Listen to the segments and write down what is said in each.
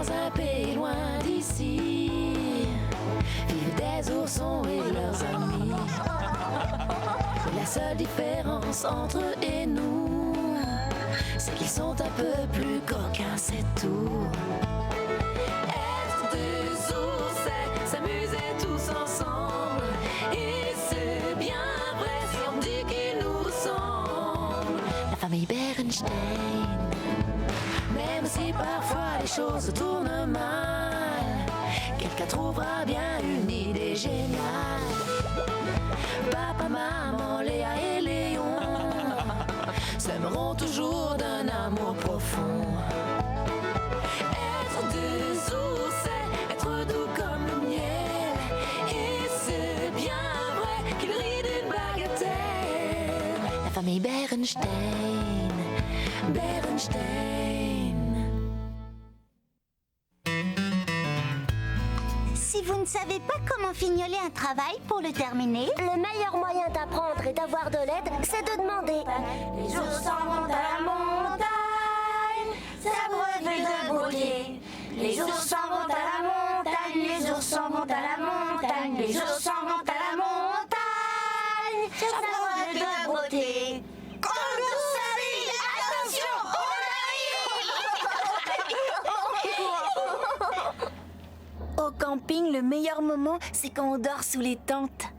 dans un pays loin d'ici, vivent des oursons et leurs amis. La seule différence entre eux et nous, c'est qu'ils sont un peu plus coquins, c'est tout. Être des ours, c'est s'amuser tous ensemble. Et c'est bien vrai si on dit qu'ils nous ressemblent. La famille Berenstain. Même si parfois les choses tournent mal, quelqu'un trouvera bien une idée géniale. Papa, maman, Léa et Léon s'aimeront toujours d'un amour profond. Être des ours, c'est être doux comme le miel. Et c'est bien vrai qu'ils rient d'une bagatelle. La famille Berenstain, Berenstain. Si vous ne savez pas comment fignoler un travail pour le terminer, Le meilleur moyen d'apprendre et d'avoir de l'aide, c'est de demander. Les ours s'en vont à la montagne, s'abreuver de beauté. Les ours s'en vont à la montagne, les ours s'en vont à la montagne, les ours s'en vont à la montagne, s'abreuver de beauté. Quand l'ours arrive, attention, on arrive! Au camping, le meilleur moment, c'est quand on dort sous les tentes.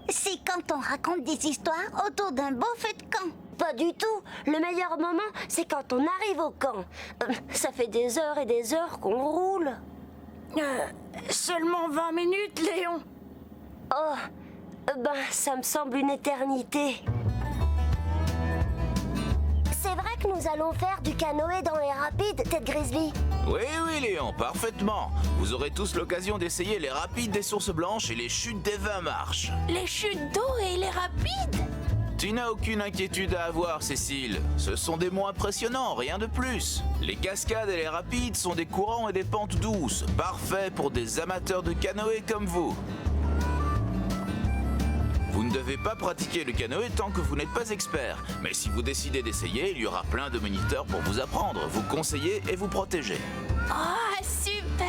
c'est quand on raconte des histoires autour d'un beau feu de camp. Pas du tout. Le meilleur moment, c'est quand on arrive au camp. Ça fait des heures et des heures qu'on roule. Seulement 20 minutes, Léon. Oh, ça me semble une éternité. C'est vrai que nous allons faire du canoë dans les rapides, Ted Grizzly. Oui, Léon, parfaitement. Vous aurez tous l'occasion d'essayer les rapides des Sources Blanches et les chutes des 20 marches. Les chutes d'eau et les rapides. Tu n'as aucune inquiétude à avoir, Cécile. Ce sont des monts impressionnants, rien de plus. Les cascades et les rapides sont des courants et des pentes douces, parfaits pour des amateurs de canoë comme vous. Vous ne devez pas pratiquer le canoë tant que vous n'êtes pas expert. Mais si vous décidez d'essayer, il y aura plein de moniteurs pour vous apprendre, vous conseiller et vous protéger. Oh, super!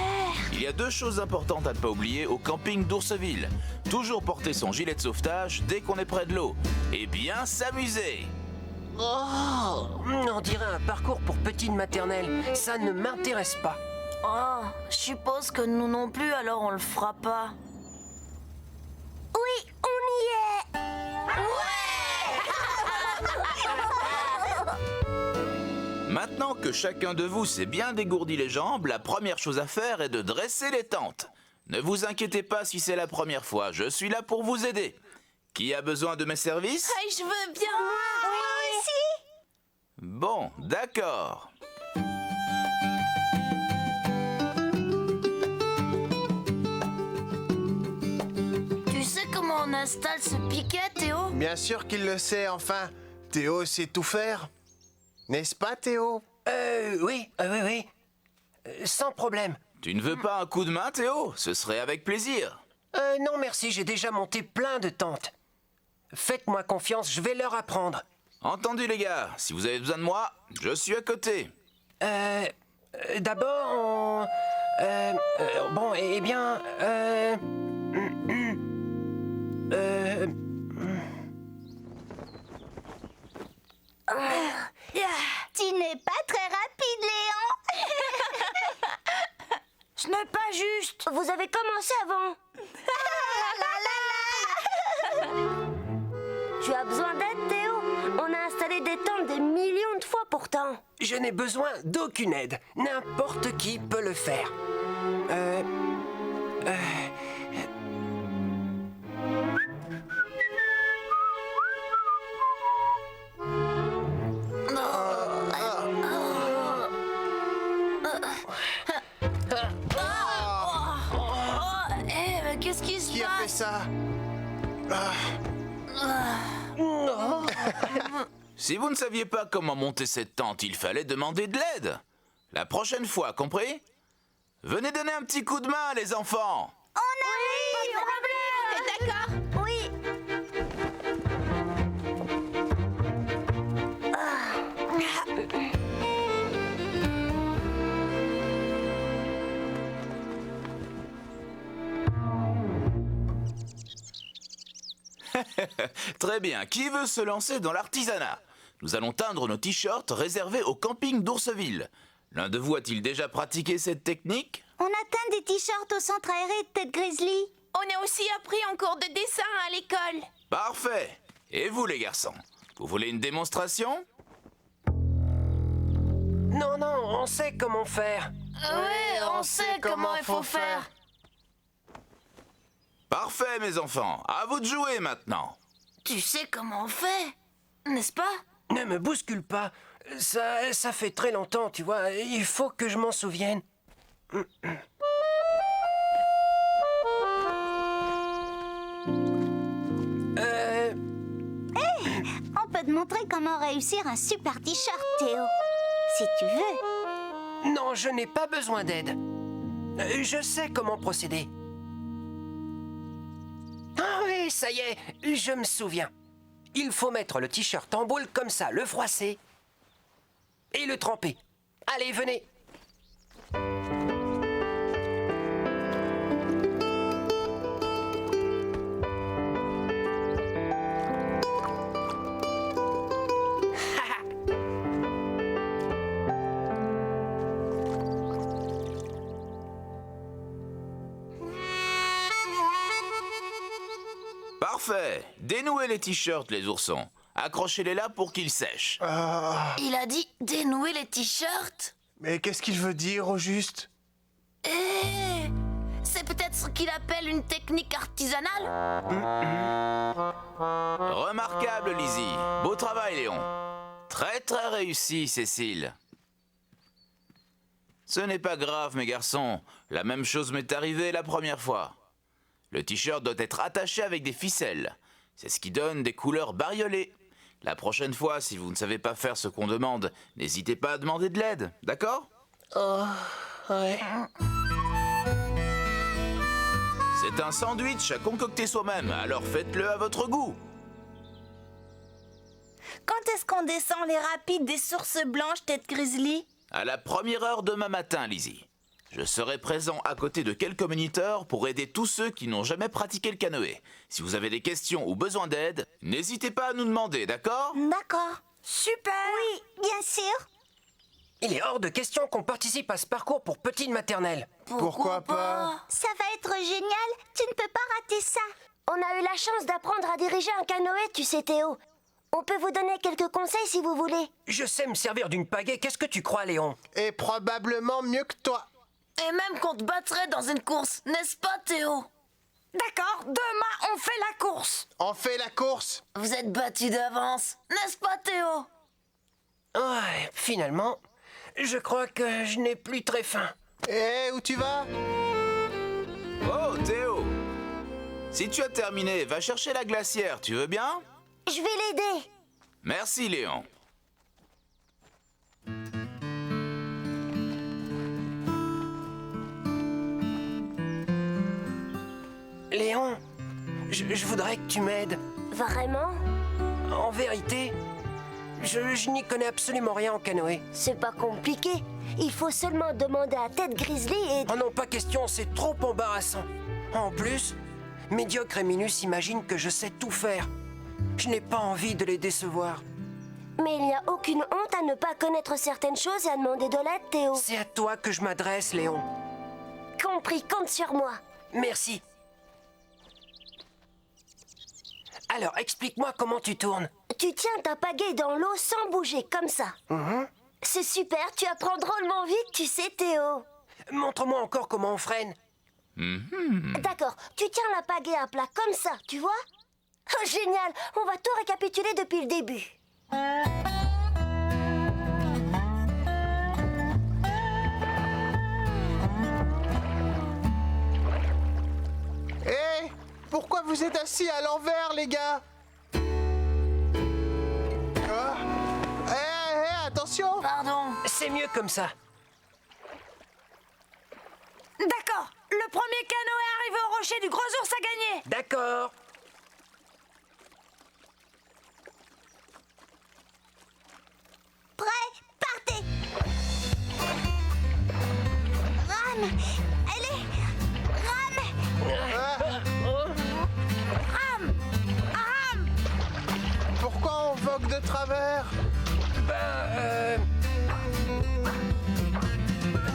Il y a 2 choses importantes à ne pas oublier au camping d'Ourseville. Toujours porter son gilet de sauvetage dès qu'on est près de l'eau. Et bien s'amuser. Oh, on dirait un parcours pour petite maternelle. Ça ne m'intéresse pas. Oh, je suppose que nous non plus, alors on le fera pas. Oui, on y est. Maintenant que chacun de vous s'est bien dégourdi les jambes, la première chose à faire est de dresser les tentes. Ne vous inquiétez pas si c'est la première fois, je suis là pour vous aider. Qui a besoin de mes services? Ah, je veux bien. Moi aussi. Bon, d'accord. Tu sais comment on installe ce piquet, Théo? Bien sûr qu'il le sait, enfin. Théo sait tout faire. N'est-ce pas, Théo? Oui. Sans problème. Tu ne veux pas un coup de main, Théo? Ce serait avec plaisir. Non, merci, j'ai déjà monté plein de tentes. Faites-moi confiance, je vais leur apprendre. Entendu, les gars. Si vous avez besoin de moi, je suis à côté. D'abord, on... bon, eh bien... Tu n'es pas très rapide, Léon. Ce n'est pas juste. Vous avez commencé avant. Tu as besoin d'aide, Théo? On a installé des tentes des millions de fois pourtant. Je n'ai besoin d'aucune aide. N'importe qui peut le faire. Qu'est-ce qui se Qui a fait passe? ça? Si vous ne saviez pas comment monter cette tente, il fallait demander de l'aide. La prochaine fois, compris? Venez donner un petit coup de main, les enfants. D'accord. Oui. Très bien, qui veut se lancer dans l'artisanat? Nous allons teindre nos t-shirts réservés au camping d'Ourseville. L'un de vous a-t-il déjà pratiqué cette technique? On a teint des t-shirts au centre aéré de Tête Grizzly. On a aussi appris en cours de dessin à l'école. Parfait. Et vous les garçons, vous voulez une démonstration? Non, non, on sait comment faire. Ouais, on sait comment il faut faire. Parfait mes enfants, à vous de jouer maintenant. Tu sais comment on fait, n'est-ce pas? Ne me bouscule pas. Ça fait très longtemps, tu vois. Il faut que je m'en souvienne. On peut te montrer comment réussir un super t-shirt, Théo. Si tu veux. Non, je n'ai pas besoin d'aide. Je sais comment procéder. Ah oui, ça y est, je me souviens. Il faut mettre le t-shirt en boule comme ça, le froisser et le tremper. Allez, venez. Parfait. Dénouez les t-shirts les oursons. Accrochez-les là pour qu'ils sèchent. Il a dit dénouer les t-shirts. Mais qu'est-ce qu'il veut dire au juste? C'est peut-être ce qu'il appelle une technique artisanale. Remarquable Lizzie. Beau travail Léon. Très très réussi Cécile. Ce n'est pas grave mes garçons. La même chose m'est arrivée la première fois. Le t-shirt doit être attaché avec des ficelles. C'est ce qui donne des couleurs bariolées. La prochaine fois, si vous ne savez pas faire ce qu'on demande, n'hésitez pas à demander de l'aide, d'accord? Oh, ouais. C'est un sandwich à concocter soi-même, alors faites-le à votre goût. Quand est-ce qu'on descend les rapides des sources blanches, Tête Grizzly? À la première heure demain matin, Lizzie. Je serai présent à côté de quelques moniteurs pour aider tous ceux qui n'ont jamais pratiqué le canoë. Si vous avez des questions ou besoin d'aide, n'hésitez pas à nous demander, d'accord? D'accord. Super! Oui, bien sûr. Il est hors de question qu'on participe à ce parcours pour petite maternelle. Pourquoi pas? Ça va être génial. Tu ne peux pas rater ça. On a eu la chance d'apprendre à diriger un canoë, tu sais Théo. On peut vous donner quelques conseils si vous voulez. Je sais me servir d'une pagaie, qu'est-ce que tu crois, Léon? Et probablement mieux que toi. Et même qu'on te battrait dans une course, n'est-ce pas Théo? D'accord, demain on fait la course. On fait la course. Vous êtes battu d'avance, n'est-ce pas Théo? Ouais, finalement, je crois que je n'ai plus très faim. Où tu vas? Oh, Théo! Si tu as terminé, va chercher la glacière, tu veux bien? Je vais l'aider. Merci, Léon. Léon, je voudrais que tu m'aides. Vraiment? En vérité, je n'y connais absolument rien en canoë. C'est pas compliqué. Il faut seulement demander à Tête Grizzly et... Oh non, pas question, c'est trop embarrassant. En plus, Médiocre et Minus imaginent que je sais tout faire. Je n'ai pas envie de les décevoir. Mais il n'y a aucune honte à ne pas connaître certaines choses et à demander de l'aide, Théo. C'est à toi que je m'adresse, Léon. Compris, compte sur moi. Merci. Alors, explique-moi comment tu tournes. Tu tiens ta pagaie dans l'eau sans bouger, comme ça. C'est super, tu apprends drôlement vite, tu sais, Théo. Montre-moi encore comment on freine. D'accord, tu tiens la pagaie à plat comme ça, tu vois? Oh, génial, on va tout récapituler depuis le début. Pourquoi vous êtes assis à l'envers, les gars? Attention! Pardon. C'est mieux comme ça. D'accord, le premier canoë arrivé au rocher du gros ours a gagné. D'accord. Prêt? Partez! Rame! Allez! Rame! Rame! coque de travers.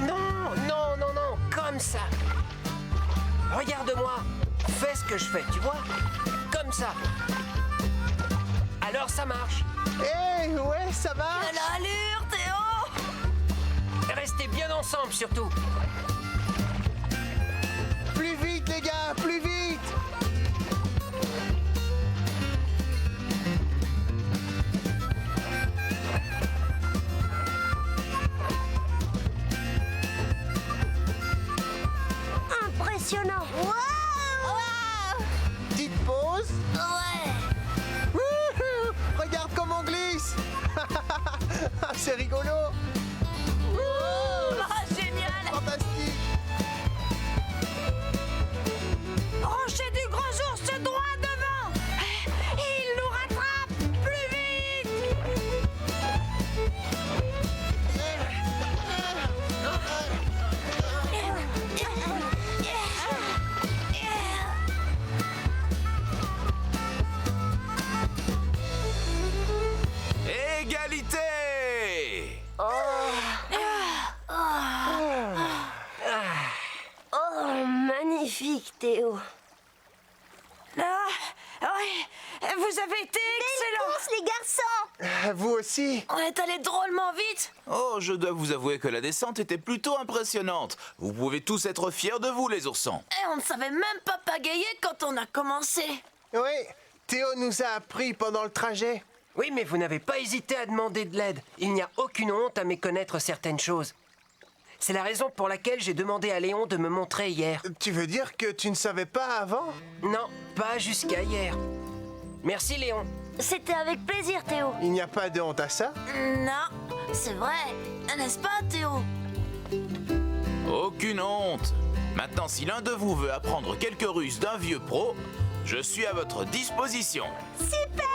Non, comme ça. Regarde-moi, fais ce que je fais, tu vois? Comme ça. Alors ça marche. Eh, ouais, ça va. Quelle allure, Théo! Restez bien ensemble surtout. Plus vite, les gars, plus vite. Impressionnant. Petite pause. Ouais! Wouhou, regarde comme on glisse. C'est rigolo. Ah, génial! Fantastique. Rocher du gros ours droit devant. Il nous rattrape. Plus vite. Égalité! Oh, magnifique, Théo. Ah, ouais, vous avez été excellents. Course, les garçons! Vous aussi. On est allé drôlement vite! Oh, je dois vous avouer que la descente était plutôt impressionnante. Vous pouvez tous être fiers de vous, les oursons. Et on ne savait même pas pagayer quand on a commencé! Oui, Théo nous a appris pendant le trajet. Oui, mais vous n'avez pas hésité à demander de l'aide. Il n'y a aucune honte à méconnaître certaines choses. C'est la raison pour laquelle j'ai demandé à Léon de me montrer hier. Tu veux dire que tu ne savais pas avant? Non, pas jusqu'à hier. Merci Léon. C'était avec plaisir, Théo. Il n'y a pas de honte à ça? Non, c'est vrai, n'est-ce pas, Théo? Aucune honte. Maintenant, si l'un de vous veut apprendre quelques ruses d'un vieux pro, je suis à votre disposition. Super!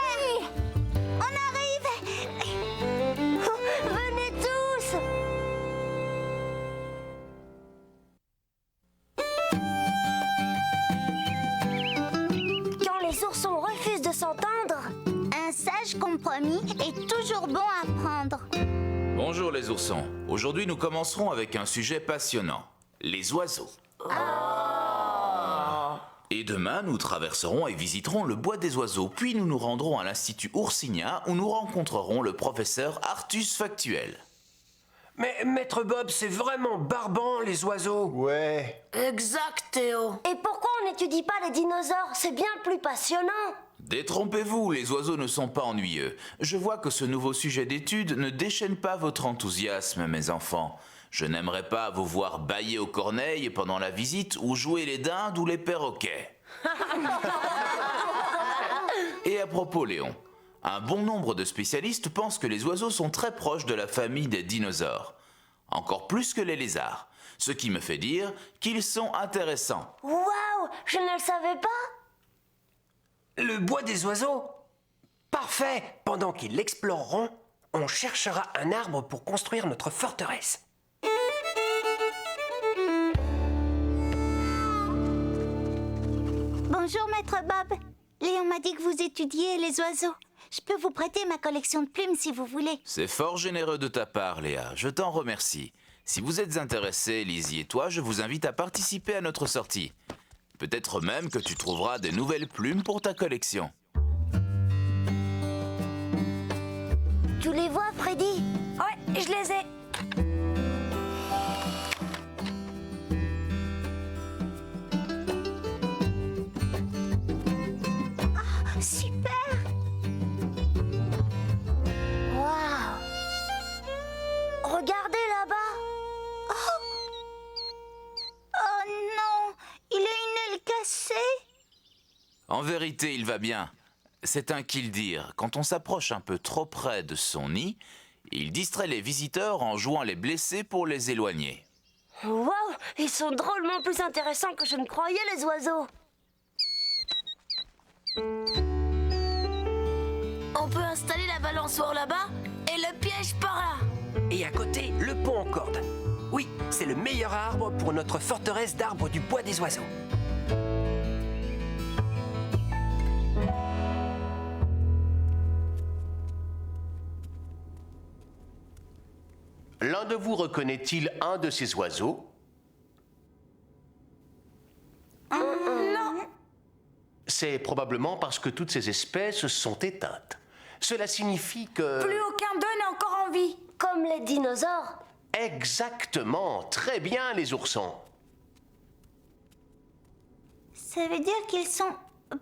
On arrive! Venez tous. Quand les oursons refusent de s'entendre, Un sage compromis est toujours bon à prendre. Bonjour les oursons. Aujourd'hui, nous commencerons avec un sujet passionnant. Les oiseaux. Et demain, nous traverserons et visiterons le bois des oiseaux, puis nous nous rendrons à l'Institut Oursinien où nous rencontrerons le professeur Artus Factuel. Mais Maître Bob, c'est vraiment barbant, les oiseaux. Ouais. Exact, Théo! et pourquoi on n'étudie pas les dinosaures? C'est bien plus passionnant. Détrompez-vous, les oiseaux ne sont pas ennuyeux. Je vois que ce nouveau sujet d'étude ne déchaîne pas votre enthousiasme, mes enfants. Je n'aimerais pas vous voir bâiller aux corneilles pendant la visite ou jouer les dindes ou les perroquets. Et à propos, Léon, un bon nombre de spécialistes pensent que les oiseaux sont très proches de la famille des dinosaures. Encore plus que les lézards. Ce qui me fait dire qu'ils sont intéressants. Waouh, je ne le savais pas. Le bois des oiseaux? Parfait. Pendant qu'ils l'exploreront, on cherchera un arbre pour construire notre forteresse. Bonjour, Maître Bob. Léon m'a dit que vous étudiez les oiseaux. Je peux vous prêter ma collection de plumes si vous voulez. C'est fort généreux de ta part, Léa. Je t'en remercie. Si vous êtes intéressés, Lizzie et toi, je vous invite à participer à notre sortie. Peut-être même que tu trouveras des nouvelles plumes pour ta collection. Tu les vois, Freddy? Ouais, je les ai. Super! Waouh! Regardez là-bas. Oh non! Il a une aile cassée! En vérité, il va bien. C'est un killdeer. Quand on s'approche un peu trop près de son nid, il distrait les visiteurs en jouant les blessés pour les éloigner. Waouh! Ils sont drôlement plus intéressants que je ne croyais, les oiseaux. On peut installer la balançoire là-bas et le piège par là. Et à côté, le pont en corde. Oui, c'est le meilleur arbre pour notre forteresse d'arbres du bois des oiseaux. L'un de vous reconnaît-il un de ces oiseaux? Non. C'est probablement parce que toutes ces espèces sont éteintes. Cela signifie que... Plus aucun d'eux n'est encore en vie. Comme les dinosaures. Exactement. Très bien, les oursons. Ça veut dire qu'ils sont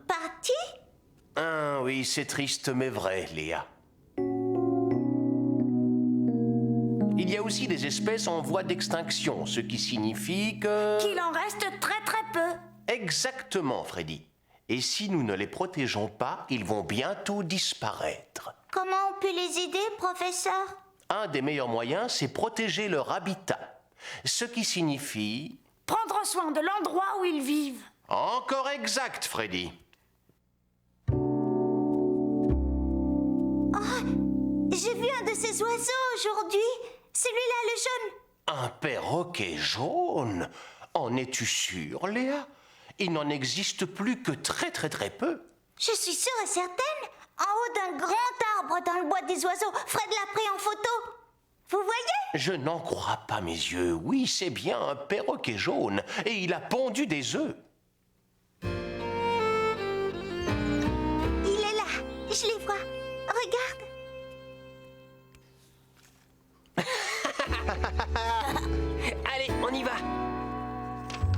partis? Ah oui, c'est triste mais vrai, Léa. Il y a aussi des espèces en voie d'extinction, ce qui signifie que... Qu'il en reste très très peu. Exactement, Freddy. Et si nous ne les protégeons pas, ils vont bientôt disparaître. Comment on peut les aider, professeur? Un des meilleurs moyens, c'est protéger leur habitat. Ce qui signifie... Prendre soin de l'endroit où ils vivent. Encore exact, Freddy. J'ai vu un de ces oiseaux aujourd'hui. Celui-là, le jaune. Un perroquet jaune? En es-tu sûre, Léa? Il n'en existe plus que très peu. Je suis sûre et certaine. En haut d'un grand arbre dans le bois des oiseaux. Fred l'a pris en photo. Vous voyez? Je n'en crois pas mes yeux. Oui, c'est bien un perroquet jaune. Et il a pondu des œufs. Il est là. Je les vois. Regarde. Allez, on y va.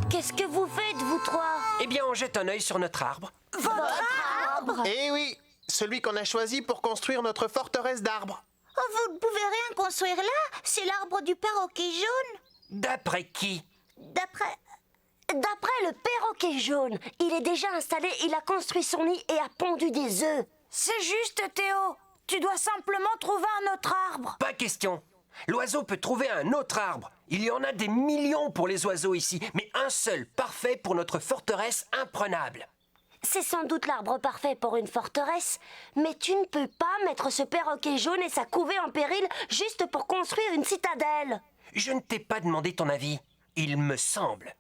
Qu'est-ce que vous faites, vous trois? Eh bien, on jette un œil sur notre arbre. Votre arbre? Eh oui, celui qu'on a choisi pour construire notre forteresse d'arbres. Oh, vous ne pouvez rien construire là. C'est l'arbre du perroquet jaune. D'après qui? D'après D'après le perroquet jaune, il est déjà installé, il a construit son nid et a pondu des œufs. C'est juste, Théo. Tu dois simplement trouver un autre arbre. Pas question. L'oiseau peut trouver un autre arbre. Il y en a des millions pour les oiseaux ici, mais un seul, parfait pour notre forteresse imprenable. C'est sans doute l'arbre parfait pour une forteresse, mais tu ne peux pas mettre ce perroquet jaune et sa couvée en péril juste pour construire une citadelle. Je ne t'ai pas demandé ton avis. Il me semble.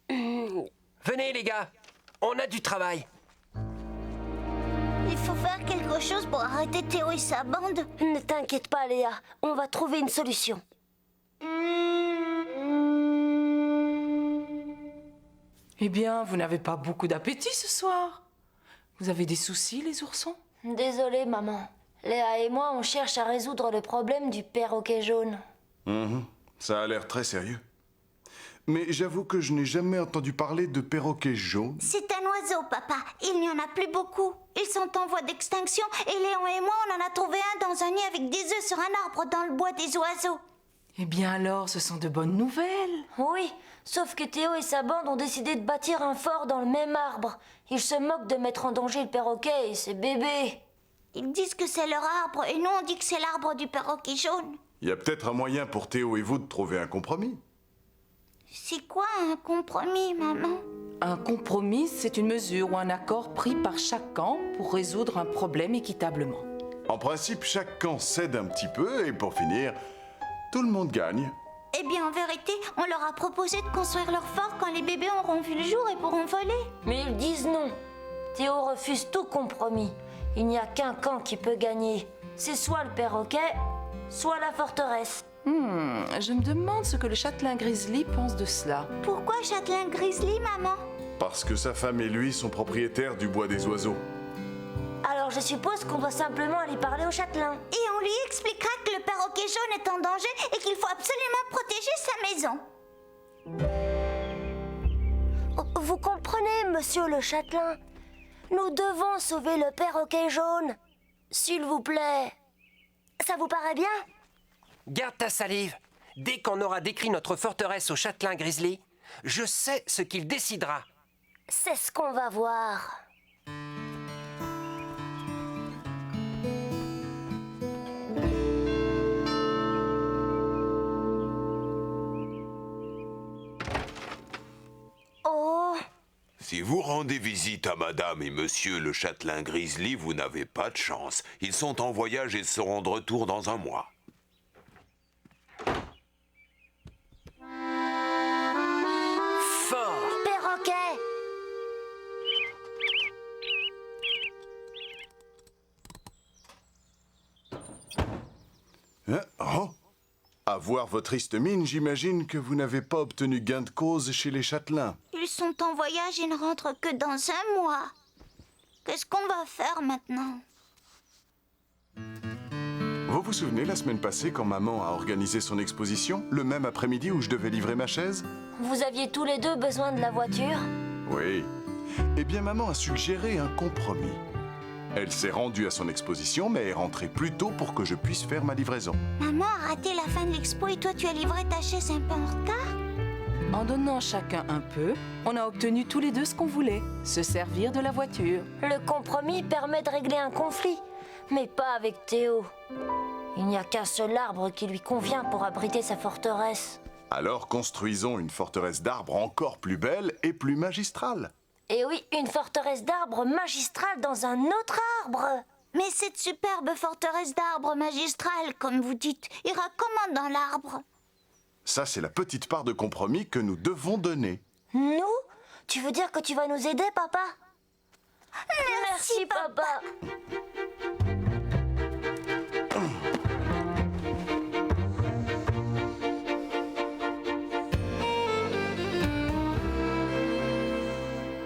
Venez les gars, on a du travail. il faut faire quelque chose pour arrêter Théo et sa bande. Ne t'inquiète pas, Léa, on va trouver une solution. Eh bien, vous n'avez pas beaucoup d'appétit ce soir. Vous avez des soucis, les oursons? Désolée, maman. Léa et moi, on cherche à résoudre le problème du perroquet jaune. Ça a l'air très sérieux. Mais j'avoue que je n'ai jamais entendu parler de perroquet jaune. C'est un oiseau, papa. Il n'y en a plus beaucoup. Ils sont en voie d'extinction et Léon et moi, on en a trouvé un dans un nid avec des œufs sur un arbre dans le bois des oiseaux. Eh bien alors, ce sont de bonnes nouvelles. Oui, sauf que Théo et sa bande ont décidé de bâtir un fort dans le même arbre. Ils se moquent de mettre en danger le perroquet et ses bébés. Ils disent que c'est leur arbre et nous, on dit que c'est l'arbre du perroquet jaune. Il y a peut-être un moyen pour Théo et vous de trouver un compromis. C'est quoi un compromis, maman? Un compromis, c'est une mesure ou un accord pris par chaque camp pour résoudre un problème équitablement. En principe, chaque camp cède un petit peu et pour finir, tout le monde gagne. Eh bien, en vérité, on leur a proposé de construire leur fort quand les bébés auront vu le jour et pourront voler. Mais ils disent non. Théo refuse tout compromis. Il n'y a qu'un camp qui peut gagner. C'est soit le perroquet, soit la forteresse. Je me demande ce que le châtelain Grizzly pense de cela. Pourquoi châtelain Grizzly, maman? Parce que sa femme et lui sont propriétaires du bois des oiseaux. Alors je suppose qu'on doit simplement aller parler au châtelain. Et on lui expliquera que le perroquet jaune est en danger et qu'il faut absolument protéger sa maison. Vous comprenez, monsieur le châtelain? Nous devons sauver le perroquet jaune. S'il vous plaît. Ça vous paraît bien? Garde ta salive. Dès qu'on aura décrit notre forteresse au châtelain Grizzly, je sais ce qu'il décidera. C'est ce qu'on va voir. Oh! Si vous rendez visite à Madame et Monsieur le châtelain Grizzly, vous n'avez pas de chance. Ils sont en voyage et seront de retour dans un mois. Fort! Perroquet! Hein? Oh, À voir votre triste mine, j'imagine que vous n'avez pas obtenu gain de cause chez les châtelains. Ils sont en voyage et ne rentrent que dans 1 mois. Qu'est-ce qu'on va faire maintenant? Vous vous souvenez la semaine passée quand maman a organisé son exposition, le même après-midi où je devais livrer ma chaise? Vous aviez tous les deux besoin de la voiture? Oui. Eh bien, maman a suggéré un compromis. Elle s'est rendue à son exposition, mais est rentrée plus tôt pour que je puisse faire ma livraison. Maman a raté la fin de l'expo et toi tu as livré ta chaise un peu en retard? En donnant chacun un peu, on a obtenu tous les deux ce qu'on voulait, se servir de la voiture. Le compromis permet de régler un conflit, mais pas avec Théo. Il n'y a qu'un seul arbre qui lui convient pour abriter sa forteresse. Alors construisons une forteresse d'arbres encore plus belle et plus magistrale. Et oui, une forteresse d'arbres magistrale dans un autre arbre. Mais cette superbe forteresse d'arbres magistrale, comme vous dites, ira comment dans l'arbre? Ça, c'est la petite part de compromis que nous devons donner. Nous? Tu veux dire que tu vas nous aider, papa? Merci, papa.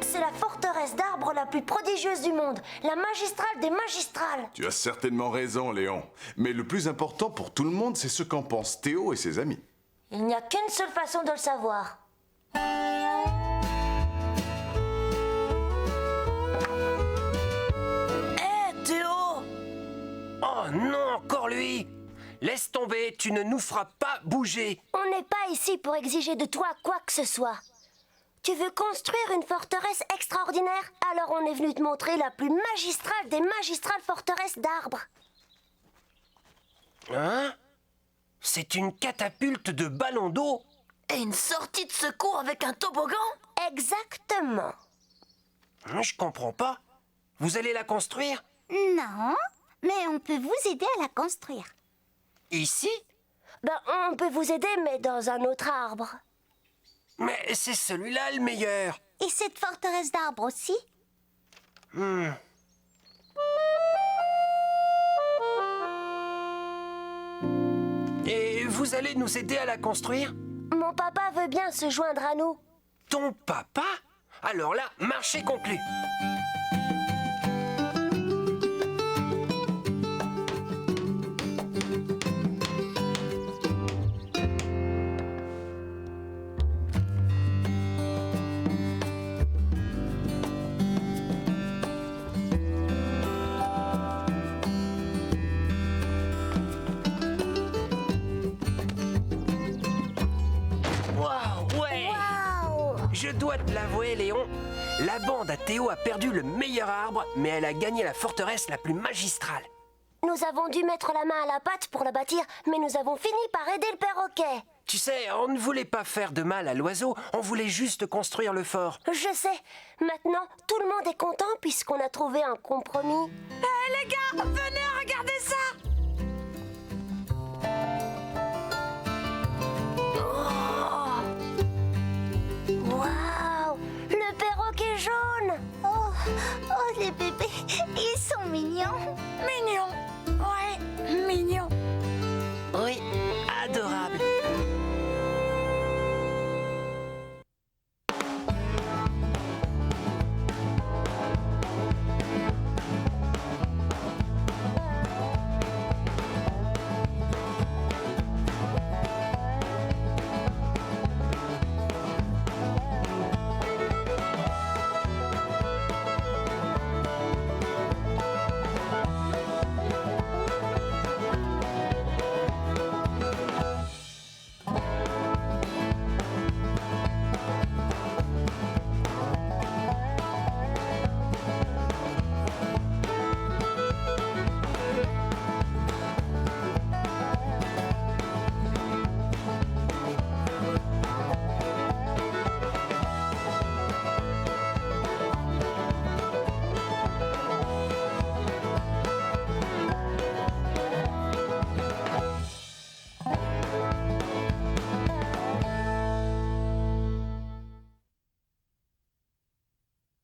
C'est la forteresse d'arbres la plus prodigieuse du monde, la magistrale des magistrales. Tu as certainement raison, Léon. Mais le plus important pour tout le monde, c'est ce qu'en pensent Théo et ses amis. Il n'y a qu'une seule façon de le savoir. Théo! Oh non, encore lui! Laisse tomber, tu ne nous feras pas bouger. On n'est pas ici pour exiger de toi quoi que ce soit. Tu veux construire une forteresse extraordinaire? Alors on est venu te montrer la plus magistrale des magistrales forteresses d'arbres. Hein? C'est une catapulte de ballon d'eau? Et une sortie de secours avec un toboggan? Exactement. Je comprends pas. Vous allez la construire? Non, mais on peut vous aider à la construire. Ici? Ben, on peut vous aider, mais dans un autre arbre. Mais c'est celui-là le meilleur. Et cette forteresse d'arbres aussi? Et vous allez nous aider à la construire? Mon papa veut bien se joindre à nous. Ton papa? Alors là, marché conclu. Je dois te l'avouer, Léon, la bande à Théo a perdu le meilleur arbre, mais elle a gagné la forteresse la plus magistrale. Nous avons dû mettre la main à la pâte pour la bâtir, mais nous avons fini par aider le perroquet. Tu sais, on ne voulait pas faire de mal à l'oiseau, on voulait juste construire le fort. Je sais. Maintenant, tout le monde est content puisqu'on a trouvé un compromis. Les gars, venez!